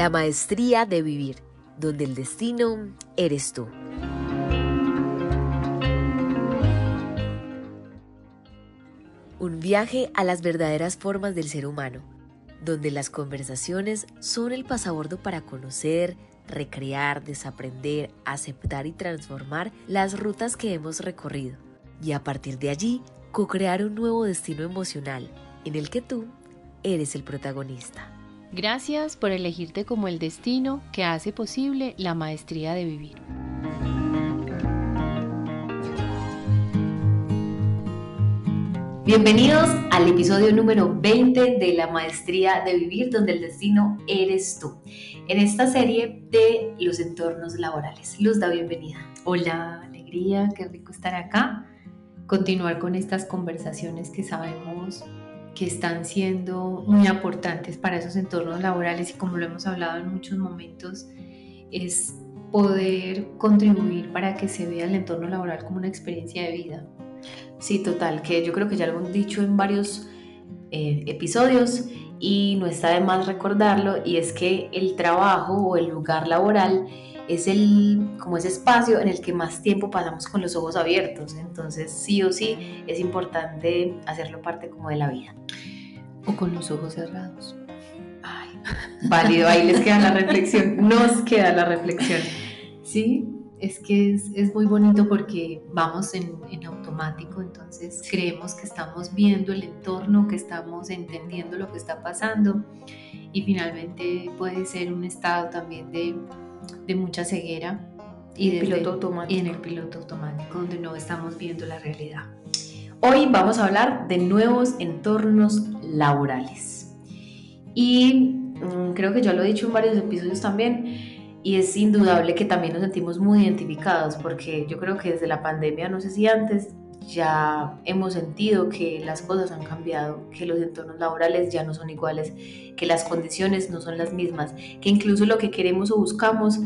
La maestría de vivir, donde el destino eres tú. Un viaje a las verdaderas formas del ser humano, donde las conversaciones son el pasabordo para conocer, recrear, desaprender, aceptar y transformar las rutas que hemos recorrido. Y a partir de allí, co-crear un nuevo destino emocional, en el que tú eres el protagonista. Gracias por elegirte como el destino que hace posible la maestría de vivir. Bienvenidos al episodio número 20 de la maestría de vivir, donde el destino eres tú. En esta serie de los entornos laborales. Luz, da bienvenida. Hola, alegría, qué rico estar acá. Continuar con estas conversaciones que sabemos que están siendo muy importantes para esos entornos laborales y como lo hemos hablado en muchos momentos, es poder contribuir para que se vea el entorno laboral como una experiencia de vida. Sí, total, que yo creo que ya lo hemos dicho en varios episodios y no está de más recordarlo, y es que el trabajo o el lugar laboral es como ese espacio en el que más tiempo pasamos con los ojos abiertos. Entonces sí o sí es importante hacerlo parte como de la vida. O con los ojos cerrados. Ay, válido, ahí les queda la reflexión, nos queda la reflexión. Sí, es que es muy bonito porque vamos en automático, entonces creemos que estamos viendo el entorno, que estamos entendiendo lo que está pasando, y finalmente puede ser un estado también de mucha ceguera y en el piloto automático donde no estamos viendo la realidad. Hoy vamos a hablar de nuevos entornos laborales y creo que yo lo he dicho en varios episodios también, y es indudable que también nos sentimos muy identificados, porque yo creo que desde la pandemia, no sé si antes, ya hemos sentido que las cosas han cambiado, que los entornos laborales ya no son iguales, que las condiciones no son las mismas, que incluso lo que queremos o buscamos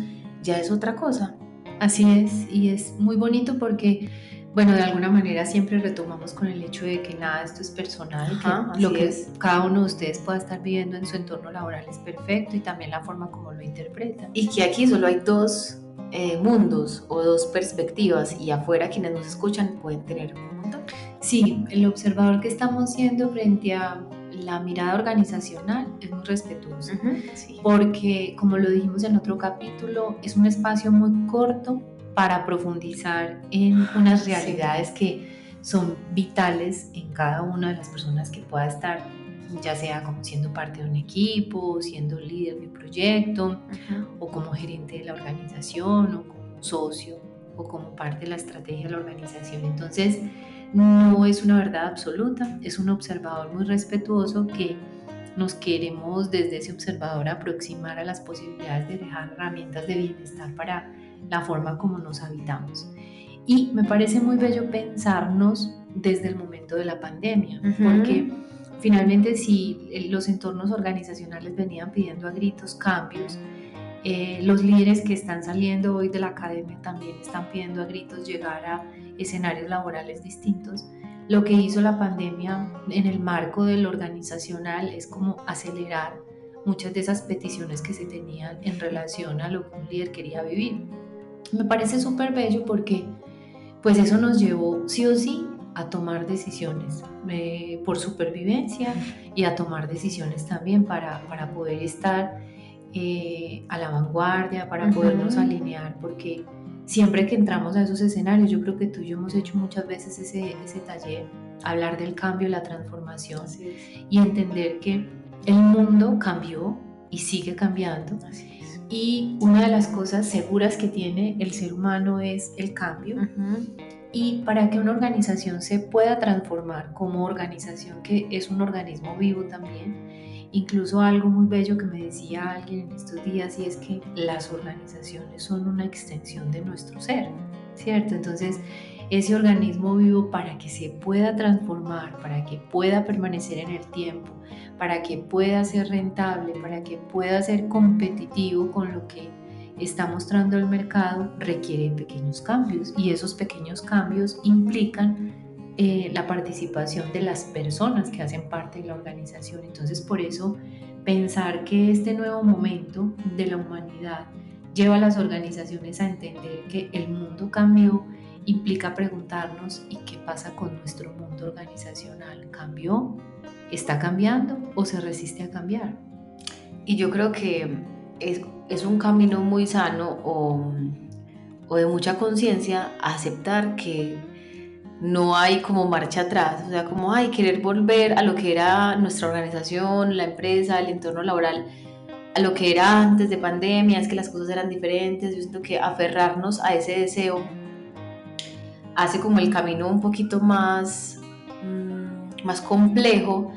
ya es otra cosa. Así es, y es muy bonito porque, bueno, de alguna manera siempre retomamos con el hecho de que nada, esto es personal, que lo que cada uno de ustedes pueda estar viviendo en su entorno laboral es perfecto, y también la forma como lo interpretan. Y que aquí solo hay dos mundos o dos perspectivas, y afuera quienes nos escuchan pueden tener un montón. Sí, el observador que estamos siendo frente a la mirada organizacional es muy respetuoso, sí. Porque, como lo dijimos en otro capítulo, es un espacio muy corto para profundizar en unas realidades que son vitales en cada una de las personas que pueda estar, ya sea como siendo parte de un equipo, siendo líder de un proyecto, o como gerente de la organización, o como socio, o como parte de la estrategia de la organización. Entonces, no es una verdad absoluta, es un observador muy respetuoso que nos queremos desde ese observador aproximar a las posibilidades de dejar herramientas de bienestar para la forma como nos habitamos. Y me parece muy bello pensarnos desde el momento de la pandemia, porque finalmente si los entornos organizacionales venían pidiendo a gritos cambios, los líderes que están saliendo hoy de la academia también están pidiendo a gritos llegar a escenarios laborales distintos. Lo que hizo la pandemia en el marco del organizacional es como acelerar muchas de esas peticiones que se tenían en relación a lo que un líder quería vivir. Me parece súper bello porque pues eso nos llevó sí o sí a tomar decisiones por supervivencia, y a tomar decisiones también para poder estar a la vanguardia, para podernos alinear, porque siempre que entramos a esos escenarios, yo creo que tú y yo hemos hecho muchas veces ese taller, hablar del cambio, la transformación, y entender que el mundo cambió y sigue cambiando. Y una de las cosas seguras que tiene el ser humano es el cambio. Y para que una organización se pueda transformar como organización, que es un organismo vivo también, incluso algo muy bello que me decía alguien en estos días, y es que las organizaciones son una extensión de nuestro ser, ¿cierto? Entonces, ese organismo vivo, para que se pueda transformar, para que pueda permanecer en el tiempo, para que pueda ser rentable, para que pueda ser competitivo con lo que está mostrando el mercado, requiere pequeños cambios, y esos pequeños cambios implican la participación de las personas que hacen parte de la organización. Entonces, por eso pensar que este nuevo momento de la humanidad lleva a las organizaciones a entender que el mundo cambió, implica preguntarnos ¿y qué pasa con nuestro mundo organizacional? ¿Cambió? ¿Está cambiando o se resiste a cambiar? Y yo creo que es un camino muy sano o de mucha conciencia aceptar que no hay como marcha atrás, o sea, como hay querer volver a lo que era nuestra organización, la empresa, el entorno laboral, a lo que era antes de pandemia, es que las cosas eran diferentes. Yo siento que aferrarnos a ese deseo hace como el camino un poquito más complejo,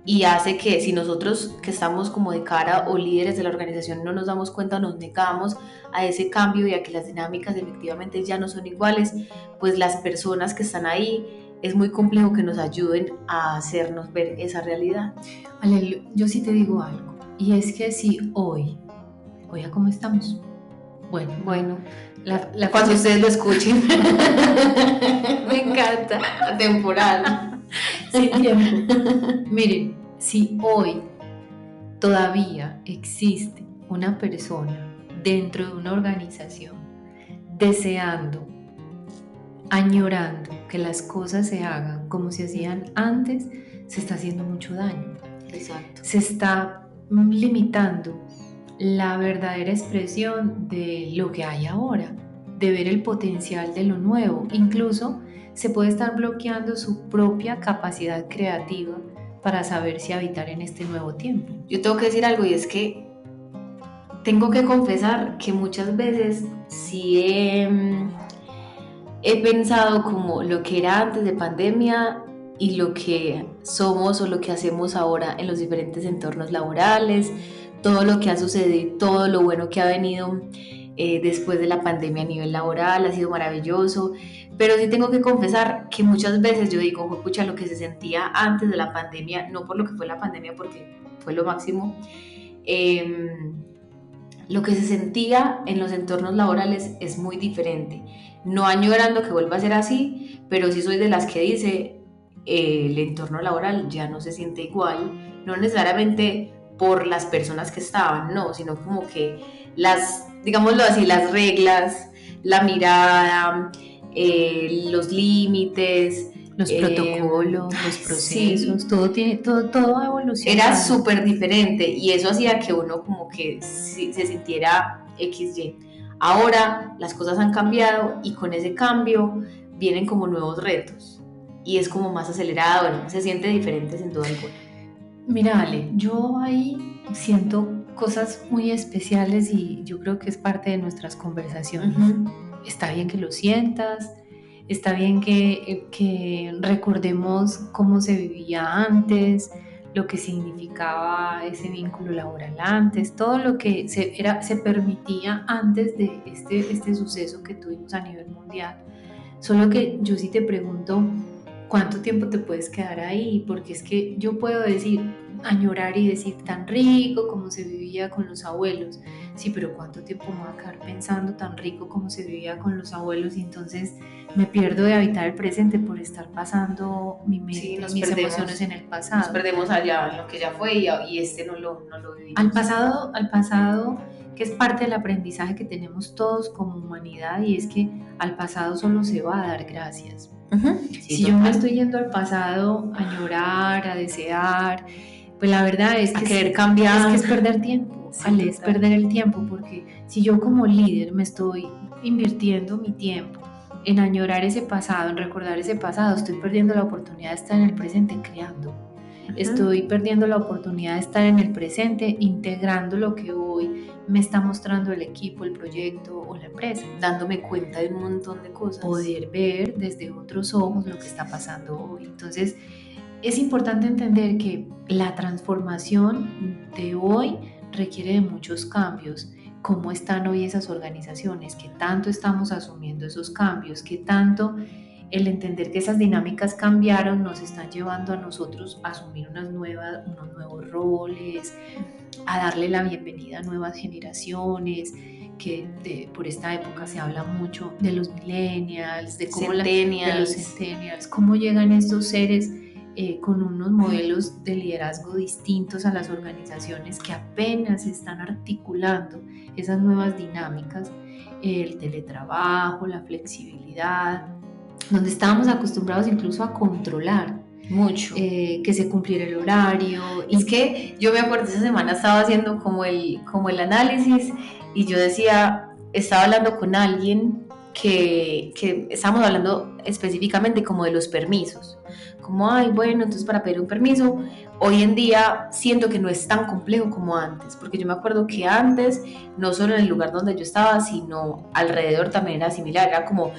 y hace que si nosotros que estamos como de cara o líderes de la organización no nos damos cuenta, nos negamos a ese cambio y a que las dinámicas efectivamente ya no son iguales, pues las personas que están ahí es muy complejo que nos ayuden a hacernos ver esa realidad. Ale, yo sí te digo algo, y es que si hoy ¿a cómo estamos? Bueno, cuando ustedes lo escuchen. Me encanta. Temporal. Sin tiempo. Miren, si hoy todavía existe una persona dentro de una organización deseando, añorando que las cosas se hagan como se hacían antes, se está haciendo mucho daño. Exacto. Se está limitando la verdadera expresión de lo que hay ahora, de ver el potencial de lo nuevo. Incluso se puede estar bloqueando su propia capacidad creativa para saber si habitar en este nuevo tiempo. Yo tengo que decir algo, y es que tengo que confesar que muchas veces sí he pensado como lo que era antes de pandemia y lo que somos o lo que hacemos ahora en los diferentes entornos laborales, todo lo que ha sucedido, todo lo bueno que ha venido después de la pandemia a nivel laboral, ha sido maravilloso. Pero sí tengo que confesar que muchas veces yo digo, pucha, lo que se sentía antes de la pandemia, no por lo que fue la pandemia, porque fue lo máximo, lo que se sentía en los entornos laborales es muy diferente. No añorando que vuelva a ser así, pero sí soy de las que dice, el entorno laboral ya no se siente igual, no necesariamente por las personas que estaban, no, sino como que digámoslo así, las reglas, la mirada, los límites, los protocolos, los procesos, sí, todo ha evolucionado. Era súper diferente, y eso hacía que uno como que se sintiera XY. Ahora las cosas han cambiado, y con ese cambio vienen como nuevos retos, y es como más acelerado, bueno, se siente diferente sin duda alguna. Mira, Ale, yo ahí siento cosas muy especiales, y yo creo que es parte de nuestras conversaciones. Está bien que lo sientas, está bien que recordemos cómo se vivía antes, lo que significaba ese vínculo laboral antes, todo lo que se permitía antes de este suceso que tuvimos a nivel mundial. Solo que yo sí te pregunto, ¿cuánto tiempo te puedes quedar ahí? Porque es que yo puedo decir, añorar y decir tan rico como se vivía con los abuelos. Sí, pero ¿cuánto tiempo me voy a quedar pensando tan rico como se vivía con los abuelos? Y entonces me pierdo de habitar el presente por estar pasando mis emociones en el pasado. Nos perdemos allá en lo que ya fue, y no lo vivimos. Al pasado, que es parte del aprendizaje que tenemos todos como humanidad, y es que al pasado solo se va a dar gracias. Sí, si yo me estoy yendo al pasado a llorar, a desear, pues la verdad es que querer cambiar, es perder tiempo, sí, Ale, es perder el tiempo, porque si yo como líder me estoy invirtiendo mi tiempo en añorar ese pasado, en recordar ese pasado, estoy perdiendo la oportunidad de estar en el presente creando. Estoy perdiendo la oportunidad de estar en el presente integrando lo que hoy me está mostrando el equipo, el proyecto o la empresa. Dándome cuenta de un montón de cosas. Poder ver desde otros ojos lo que está pasando hoy. Entonces, es importante entender que la transformación de hoy requiere de muchos cambios. ¿Cómo están hoy esas organizaciones? ¿Qué tanto estamos asumiendo esos cambios? ¿Qué tanto el entender que esas dinámicas cambiaron nos están llevando a nosotros a asumir unos nuevos roles, a darle la bienvenida a nuevas generaciones? Que por esta época se habla mucho de los millennials, de cómo centennials. Cómo llegan estos seres con unos modelos de liderazgo distintos a las organizaciones que apenas están articulando esas nuevas dinámicas, el teletrabajo, la flexibilidad, donde estábamos acostumbrados incluso a controlar mucho, que se cumpliera el horario. Y es que yo me acuerdo, esa semana estaba haciendo como el análisis y yo decía, estaba hablando con alguien que estábamos hablando específicamente como de los permisos, como, ay, bueno, entonces para pedir un permiso, hoy en día siento que no es tan complejo como antes, porque yo me acuerdo que antes, no solo en el lugar donde yo estaba, sino alrededor también era similar, era como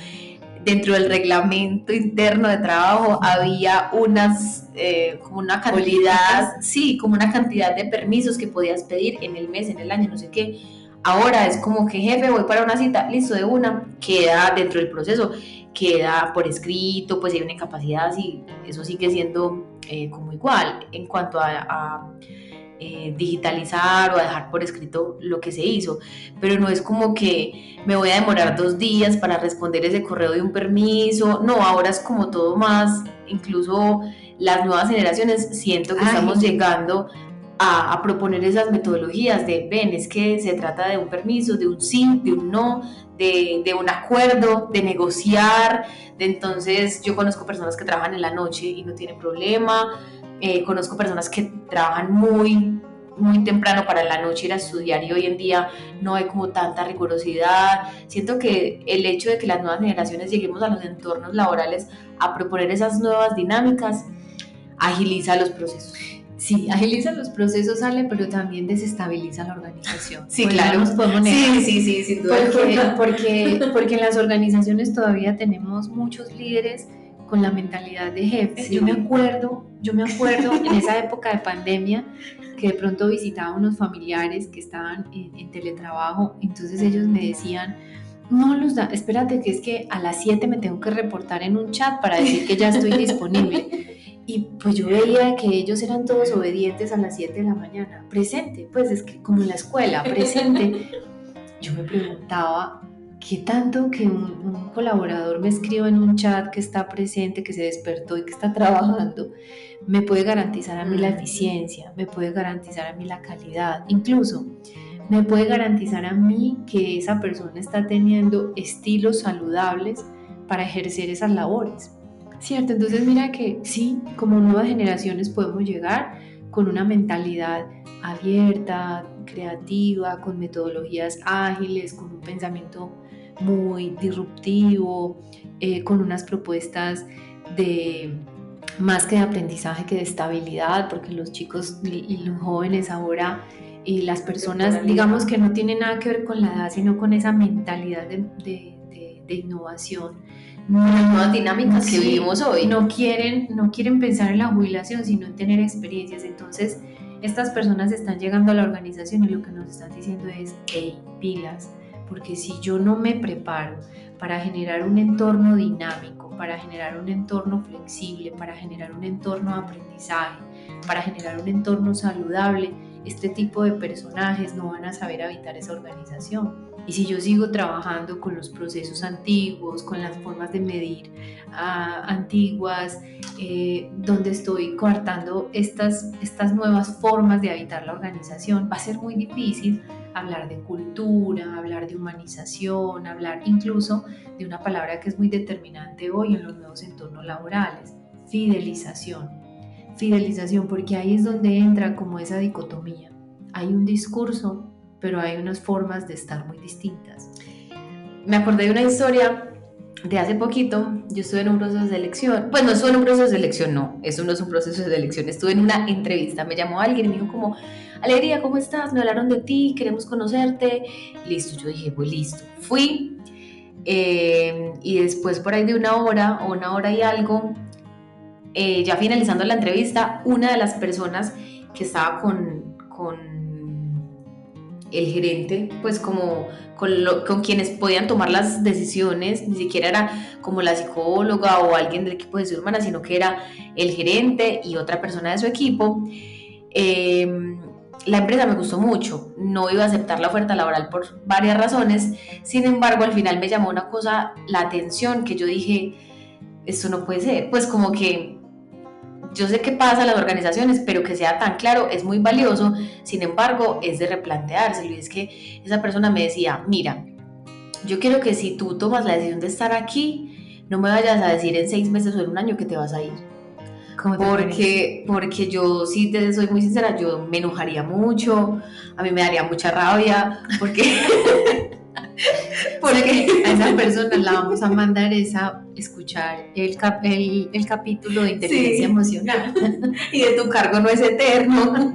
dentro del reglamento interno de trabajo había como una cantidad, sí, como una cantidad de permisos que podías pedir en el mes, en el año, no sé qué. Ahora es como que, jefe, voy para una cita, listo, de una, queda dentro del proceso, queda por escrito, pues hay una incapacidad, sí, eso sigue siendo como igual en cuanto a digitalizar o a dejar por escrito lo que se hizo, pero no es como que me voy a demorar 2 días para responder ese correo de un permiso, no, ahora es como todo más, incluso las nuevas generaciones siento que estamos llegando a proponer esas metodologías de, ven, es que se trata de un permiso, de un sí, de un no, de un acuerdo, de negociar, de entonces yo conozco personas que trabajan en la noche y no tienen problema, conozco personas que trabajan muy temprano para la noche ir a estudiar y hoy en día no hay como tanta rigurosidad. Siento que el hecho de que las nuevas generaciones lleguemos a los entornos laborales a proponer esas nuevas dinámicas agiliza los procesos. Sí, agiliza los procesos, Ale, pero también desestabiliza la organización. Sí, claro. No nos podemos negar. Sí, sin duda. Porque en las organizaciones todavía tenemos muchos líderes con la mentalidad de jefe. Sí. Yo me acuerdo en esa época de pandemia que de pronto visitaba unos familiares que estaban en teletrabajo, entonces ellos me decían, no, Luzda, espérate que es que a las 7 me tengo que reportar en un chat para decir que ya estoy disponible. Y pues yo veía que ellos eran todos obedientes a las 7 de la mañana, presente, pues es que como en la escuela, presente. Yo me preguntaba, ¿qué tanto que un colaborador me escriba en un chat que está presente, que se despertó y que está trabajando, me puede garantizar a mí la eficiencia, me puede garantizar a mí la calidad, incluso me puede garantizar a mí que esa persona está teniendo estilos saludables para ejercer esas labores? ¿Cierto? Entonces mira que sí, como nuevas generaciones podemos llegar con una mentalidad abierta, creativa, con metodologías ágiles, con un pensamiento muy disruptivo, con unas propuestas de más que de aprendizaje que de estabilidad, porque los chicos y los jóvenes ahora y las personas, digamos que no tienen nada que ver con la edad, sino con esa mentalidad de innovación, las nuevas dinámicas que vivimos hoy. No quieren pensar en la jubilación, sino en tener experiencias. Entonces, estas personas están llegando a la organización y lo que nos están diciendo es, hey, pilas, porque si yo no me preparo para generar un entorno dinámico, para generar un entorno flexible, para generar un entorno de aprendizaje, para generar un entorno saludable, este tipo de personajes no van a saber habitar esa organización. Y si yo sigo trabajando con los procesos antiguos, con las formas de medir antiguas, donde estoy coartando estas nuevas formas de habitar la organización, va a ser muy difícil hablar de cultura, hablar de humanización, hablar incluso de una palabra que es muy determinante hoy en los nuevos entornos laborales, fidelización, porque ahí es donde entra como esa dicotomía. Hay un discurso, pero hay unas formas de estar muy distintas. Me acordé de una historia de hace poquito. Yo estuve en un proceso de selección, pues no estuve en un proceso de selección, no, eso no es un proceso de selección, estuve en una entrevista, me llamó alguien y me dijo como, Alegría, ¿cómo estás? Me hablaron de ti, queremos conocerte. Listo, yo dije, pues listo, fui y después por ahí de una hora y algo, ya finalizando la entrevista, una de las personas que estaba con el gerente, pues como con quienes podían tomar las decisiones, ni siquiera era como la psicóloga o alguien del equipo de salud humana, sino que era el gerente y otra persona de su equipo. La empresa me gustó mucho, no iba a aceptar la oferta laboral por varias razones, sin embargo al final me llamó una cosa la atención que yo dije, esto no puede ser, pues como que yo sé que pasa en las organizaciones, pero que sea tan claro es muy valioso. Sin embargo, es de replanteárselo. Y es que esa persona me decía, mira, yo quiero que si tú tomas la decisión de estar aquí, no me vayas a decir en 6 meses o en un año que te vas a ir. Porque yo, si te soy muy sincera, yo me enojaría mucho, a mí me daría mucha rabia, porque a esa persona la vamos a mandar a escuchar el capítulo de inteligencia emocional. Y de tu cargo no es eterno.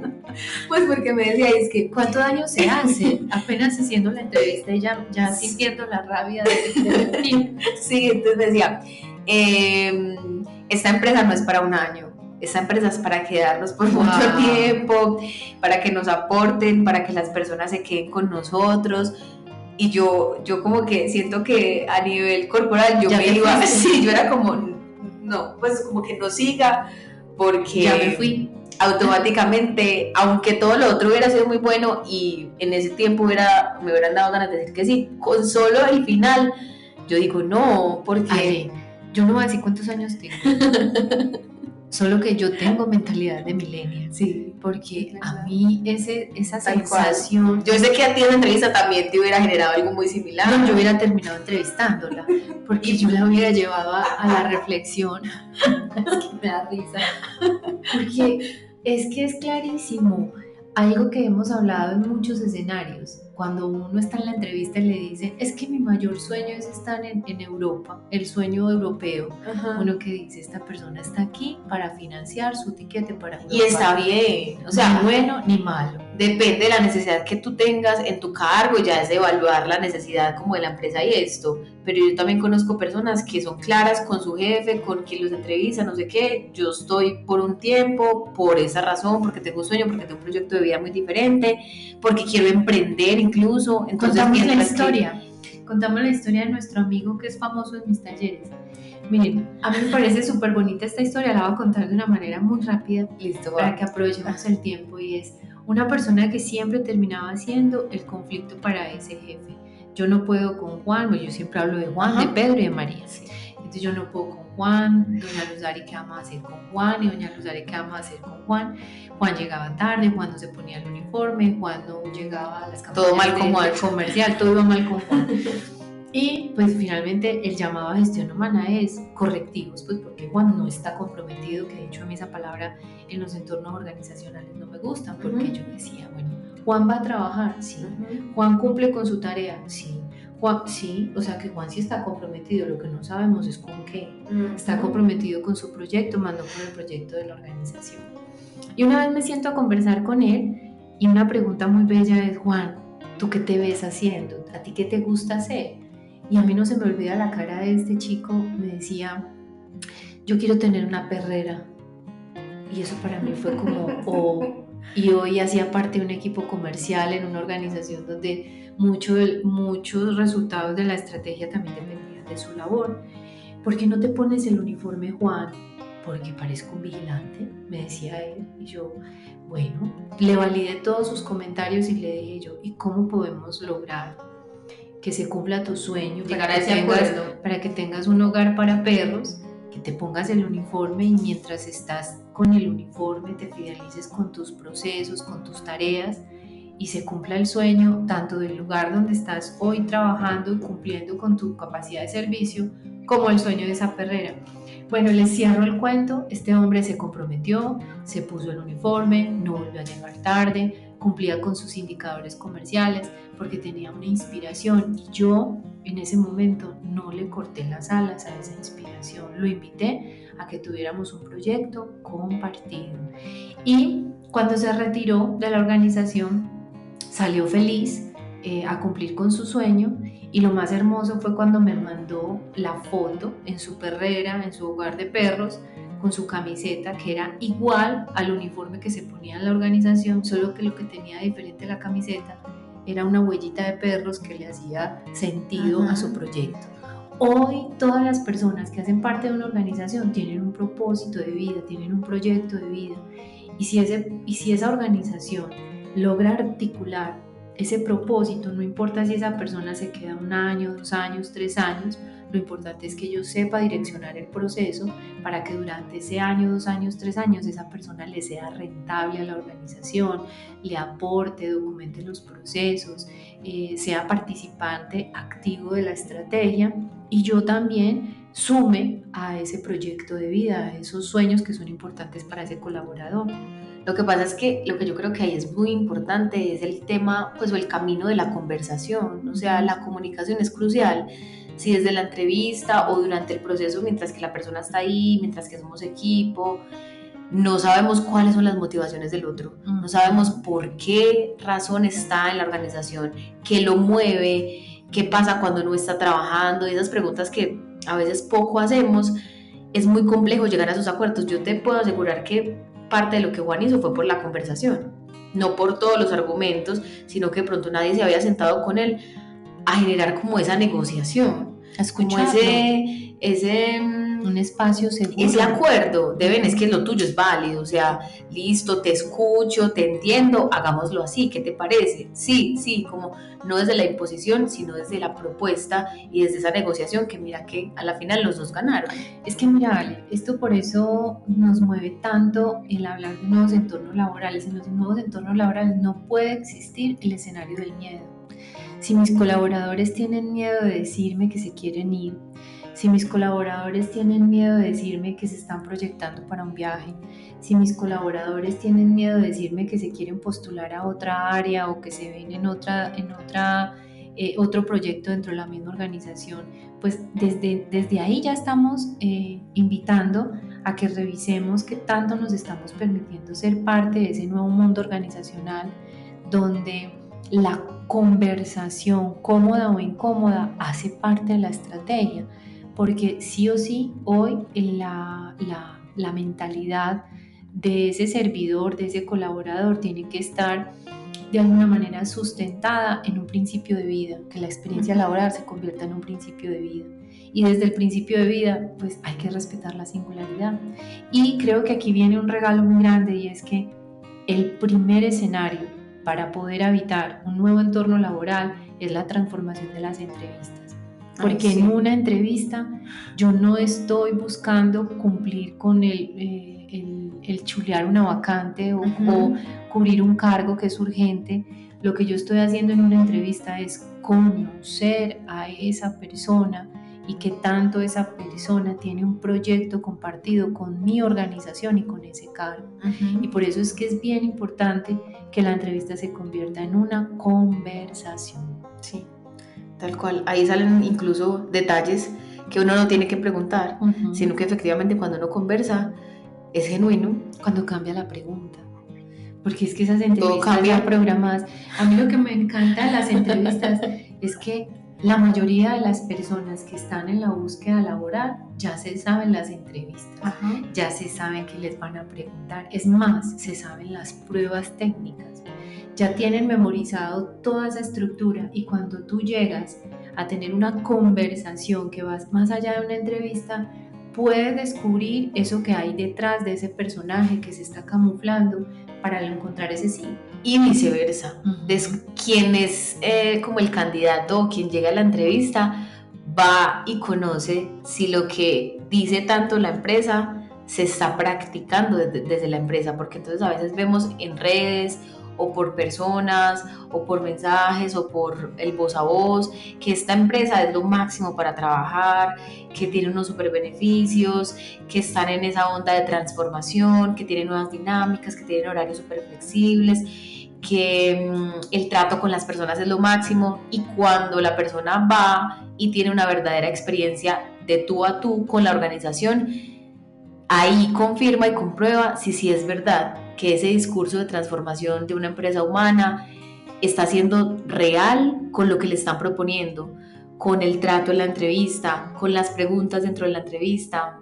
Pues porque me decía, es que ¿cuánto daño se hace? Apenas haciendo la entrevista y ya sintiendo la rabia de ti. Sí, entonces me decía, esta empresa no es para un año, esta empresa es para quedarnos por mucho tiempo, para que nos aporten, para que las personas se queden con nosotros. Y yo como que siento que a nivel corporal yo me iba, sí, yo era como, no, pues como que no siga, porque ya me fui. Automáticamente, aunque todo lo otro hubiera sido muy bueno y en ese tiempo me hubieran dado ganas de decir que sí, con solo el final, yo digo no, porque... Ale, yo no voy a decir cuántos años tengo. Solo que yo tengo mentalidad de millennial. Sí. Porque a mí esa sensación... Yo sé que a ti en la entrevista también te hubiera generado algo muy similar. No, yo hubiera terminado entrevistándola, porque yo la hubiera llevado a la reflexión. Es que me da risa. Porque es que es clarísimo. Algo que hemos hablado en muchos escenarios, cuando uno está en la entrevista y le dicen, es que mi mayor sueño es estar en Europa, el sueño europeo. Ajá. Uno que dice, esta persona está aquí para financiar su tiquete para Europa. Y está bien, o sea, ni bueno ni malo. Depende de la necesidad que tú tengas en tu cargo, ya es evaluar la necesidad como de la empresa y esto, pero yo también conozco personas que son claras con su jefe, con quien los entrevista, no sé qué, yo estoy por un tiempo, por esa razón, porque tengo un sueño, porque tengo un proyecto de vida muy diferente, porque quiero emprender incluso. Entonces, contamos la historia de nuestro amigo que es famoso en mis talleres. Miren, a mí me parece súper bonita esta historia, la voy a contar de una manera muy rápida. Listo, para que aprovechemos el tiempo, y es una persona que siempre terminaba siendo el conflicto para ese jefe. Yo no puedo con Juan, yo siempre hablo de Juan, ajá, de Pedro y de María. Sí. Entonces yo no puedo con Juan, doña Luzari, ¿qué vamos a hacer con Juan? Y doña Luzari, ¿qué vamos a hacer con Juan? Juan llegaba tarde, Juan no se ponía el uniforme, Juan no llegaba a las campañas todo mal con Juan. Comercial, todo iba mal con Juan. Y pues finalmente el llamado a gestión humana es correctivos, pues porque Juan no está comprometido, que de hecho a mí esa palabra en los entornos organizacionales no me gusta, porque yo decía, bueno, Juan va a trabajar, sí, Juan cumple con su tarea, sí, Juan, sí, o sea que Juan sí está comprometido, lo que no sabemos es con qué, está comprometido con su proyecto, más no con el proyecto de la organización. Y una vez me siento a conversar con él y una pregunta muy bella es, Juan, ¿tú qué te ves haciendo? ¿A ti qué te gusta hacer? Y a mí no se me olvida la cara de este chico, me decía, yo quiero tener una perrera. Y eso para mí fue como, oh. Y hoy hacía parte de un equipo comercial en una organización donde muchos resultados de la estrategia también dependían de su labor. ¿Por qué no te pones el uniforme, Juan? Porque parezco un vigilante, me decía él. Y yo, bueno, le validé todos sus comentarios y le dije yo, ¿y cómo podemos lograr que se cumpla tu sueño, para que tengas un hogar para perros, que te pongas el uniforme y mientras estás con el uniforme te fidelices con tus procesos, con tus tareas y se cumpla el sueño tanto del lugar donde estás hoy trabajando y cumpliendo con tu capacidad de servicio como el sueño de esa perrera? Bueno, les cierro el cuento. Este hombre se comprometió, se puso el uniforme, no volvió a llegar tarde, cumplía con sus indicadores comerciales porque tenía una inspiración y yo en ese momento no le corté las alas a esa inspiración, lo invité a que tuviéramos un proyecto compartido y cuando se retiró de la organización salió feliz a cumplir con su sueño y lo más hermoso fue cuando me mandó la foto en su perrera, en su hogar de perros, con su camiseta que era igual al uniforme que se ponía en la organización, solo que lo que tenía diferente la camiseta era una huellita de perros que le hacía sentido a su proyecto. Hoy todas las personas que hacen parte de una organización tienen un propósito de vida, tienen un proyecto de vida y si esa organización logra articular ese propósito, no importa si esa persona se queda 1 año, 2 años, 3 años, lo importante es que yo sepa direccionar el proceso para que durante ese año, 2 años, 3 años esa persona le sea rentable a la organización, le aporte, documente los procesos, sea participante activo de la estrategia y yo también sume a ese proyecto de vida, a esos sueños que son importantes para ese colaborador. Lo que pasa es que lo que yo creo que ahí es muy importante es el tema, pues, o el camino de la conversación. O sea, la comunicación es crucial. Si desde la entrevista o durante el proceso, mientras que la persona está ahí, mientras que somos equipo, no sabemos cuáles son las motivaciones del otro, no sabemos por qué razón está en la organización, qué lo mueve, qué pasa cuando no está trabajando, y esas preguntas que a veces poco hacemos, es muy complejo llegar a esos acuerdos. Yo te puedo asegurar que parte de lo que Juan hizo fue por la conversación, no por todos los argumentos, sino que de pronto nadie se había sentado con él a generar como esa negociación, como ese un espacio seguro. Ese acuerdo, es que lo tuyo es válido, o sea, listo, te escucho, te entiendo, hagámoslo así, ¿qué te parece? Sí, como no desde la imposición, sino desde la propuesta y desde esa negociación que mira que a la final los dos ganaron. Es que mira, Ale, esto por eso nos mueve tanto el hablar de nuevos entornos laborales. En los nuevos entornos laborales no puede existir el escenario del miedo. Si mis colaboradores tienen miedo de decirme que se quieren ir, si mis colaboradores tienen miedo de decirme que se están proyectando para un viaje, si mis colaboradores tienen miedo de decirme que se quieren postular a otra área o que se ven en otro proyecto dentro de la misma organización, pues desde ahí ya estamos invitando a que revisemos qué tanto nos estamos permitiendo ser parte de ese nuevo mundo organizacional donde la conversación, cómoda o incómoda, hace parte de la estrategia. Porque sí o sí, hoy la mentalidad de ese servidor, de ese colaborador, tiene que estar de alguna manera sustentada en un principio de vida, que la experiencia laboral se convierta en un principio de vida. Y desde el principio de vida, pues hay que respetar la singularidad. Y creo que aquí viene un regalo muy grande, y es que el primer escenario para poder habitar un nuevo entorno laboral es la transformación de las entrevistas. Porque en una entrevista yo no estoy buscando cumplir con el chulear una vacante o cubrir un cargo que es urgente. Lo que yo estoy haciendo en una entrevista es conocer a esa persona y que tanto esa persona tiene un proyecto compartido con mi organización y con ese cargo. Y por eso es que es bien importante que la entrevista se convierta en una conversación. Sí. Tal cual, ahí salen incluso detalles que uno no tiene que preguntar, sino que efectivamente cuando uno conversa es genuino. Cuando cambia la pregunta, porque es que esas entrevistas ya programadas, a mí lo que me encanta de las entrevistas es que la mayoría de las personas que están en la búsqueda laboral ya se saben las entrevistas, ya se saben que les van a preguntar, es más, se saben las pruebas técnicas. Ya tienen memorizado toda esa estructura, y cuando tú llegas a tener una conversación que va más allá de una entrevista, puedes descubrir eso que hay detrás de ese personaje que se está camuflando para encontrar ese sí. Y viceversa. Quien es como el candidato o quien llega a la entrevista va y conoce si lo que dice tanto la empresa se está practicando desde la empresa, porque entonces a veces vemos en redes o por personas, o por mensajes, o por el voz a voz, que esta empresa es lo máximo para trabajar, que tiene unos super beneficios, que están en esa onda de transformación, que tienen nuevas dinámicas, que tienen horarios súper flexibles, que el trato con las personas es lo máximo, y cuando la persona va y tiene una verdadera experiencia de tú a tú con la organización, ahí confirma y comprueba si es verdad que ese discurso de transformación de una empresa humana está siendo real con lo que le están proponiendo, con el trato en la entrevista, con las preguntas dentro de la entrevista,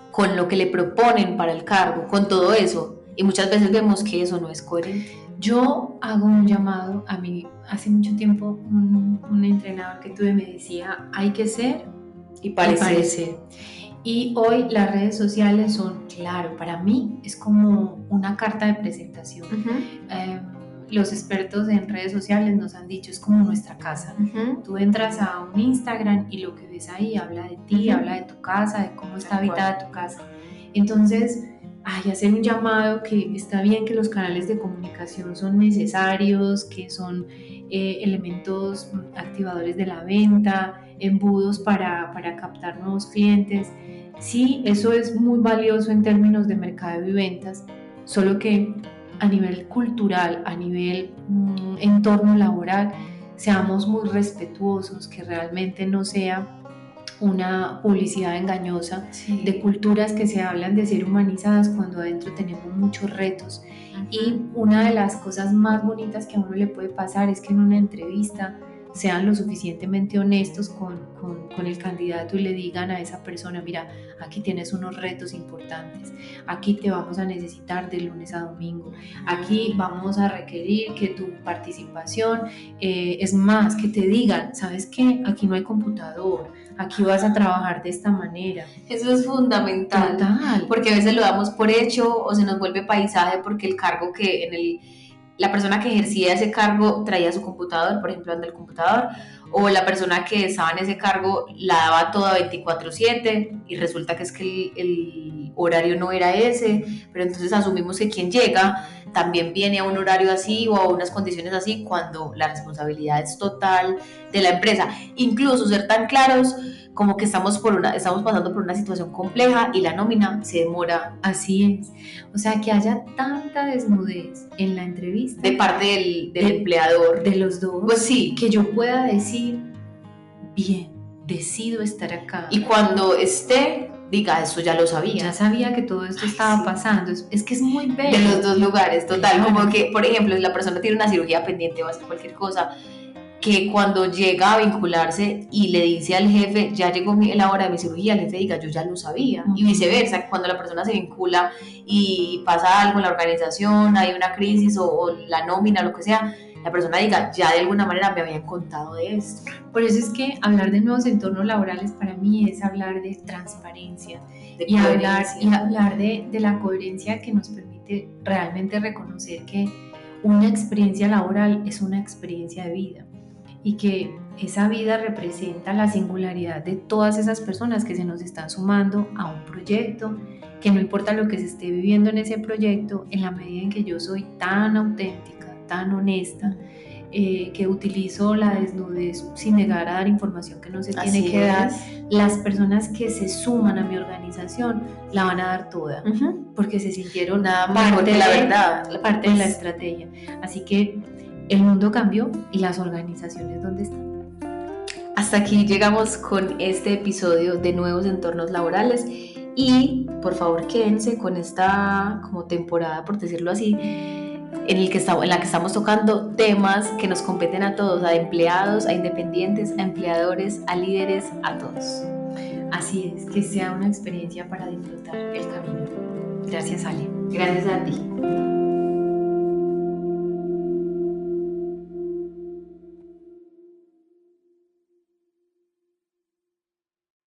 con lo que le proponen para el cargo, con todo eso. Y muchas veces vemos que eso no es coherente. Yo hago un llamado a mí. Hace mucho tiempo un entrenador que tuve me decía, hay que ser y parecer. Y hoy las redes sociales son, claro, para mí es como una carta de presentación. los expertos en redes sociales nos han dicho, es como nuestra casa. Tú entras a un Instagram y lo que ves ahí habla de ti, habla de tu casa, de cómo está habitada tu casa. Entonces, hacer un llamado, que está bien que los canales de comunicación son necesarios, que son elementos activadores de la venta, embudos para captar nuevos clientes. Sí, eso es muy valioso en términos de mercado y ventas, solo que a nivel cultural, a nivel entorno laboral, seamos muy respetuosos, que realmente no sea una publicidad engañosa, sí, de culturas que se hablan de ser humanizadas cuando adentro tenemos muchos retos. Y una de las cosas más bonitas que a uno le puede pasar es que en una entrevista sean lo suficientemente honestos con el candidato y le digan a esa persona, mira, aquí tienes unos retos importantes, aquí te vamos a necesitar de lunes a domingo, aquí vamos a requerir que tu participación, es más, que te digan, ¿sabes qué? Aquí no hay computador, aquí vas a trabajar de esta manera. Eso es fundamental. Total. Porque a veces lo damos por hecho o se nos vuelve paisaje porque el cargo que la persona que ejercía ese cargo traía su computador, por ejemplo, anda el computador, o la persona que estaba en ese cargo la daba toda 24/7 y resulta que es que el horario no era ese, pero entonces asumimos que quien llega también viene a un horario así o a unas condiciones así cuando la responsabilidad es total de la empresa. Incluso ser tan claros como que estamos pasando por una situación compleja y la nómina se demora. Así es. O sea, que haya tanta desnudez en la entrevista. De parte del empleador. De los dos. Pues sí. Que yo pueda decir, bien, decido estar acá. Y cuando esté, diga, eso ya lo sabía. Ya sabía que todo esto estaba pasando. Es que es muy bello. De los dos lugares, total. Como que, por ejemplo, si la persona tiene una cirugía pendiente o hacer cualquier cosa, que cuando llega a vincularse y le dice al jefe, ya llegó la hora de mi cirugía, el jefe diga, yo ya lo sabía. Y viceversa, cuando la persona se vincula y pasa algo en la organización, hay una crisis o la nómina, lo que sea, la persona diga, ya de alguna manera me habían contado de esto. Por eso es que hablar de nuevos entornos laborales para mí es hablar de transparencia y hablar de la coherencia que nos permite realmente reconocer que una experiencia laboral es una experiencia de vida y que esa vida representa la singularidad de todas esas personas que se nos están sumando a un proyecto, que no importa lo que se esté viviendo en ese proyecto, en la medida en que yo soy tan auténtica, tan honesta, que utilizo la desnudez sin negar a dar información que no se tiene que dar, las personas que se suman a mi organización la van a dar toda, porque se sintieron parte de la estrategia. Así que el mundo cambió y las organizaciones, ¿dónde están? Hasta aquí llegamos con este episodio de Nuevos Entornos Laborales y por favor quédense con esta como temporada, por decirlo así, en la que estamos tocando temas que nos competen a todos, a empleados, a independientes, a empleadores, a líderes, a todos. Así es, que sea una experiencia para disfrutar el camino. Gracias, Ale. Gracias a ti.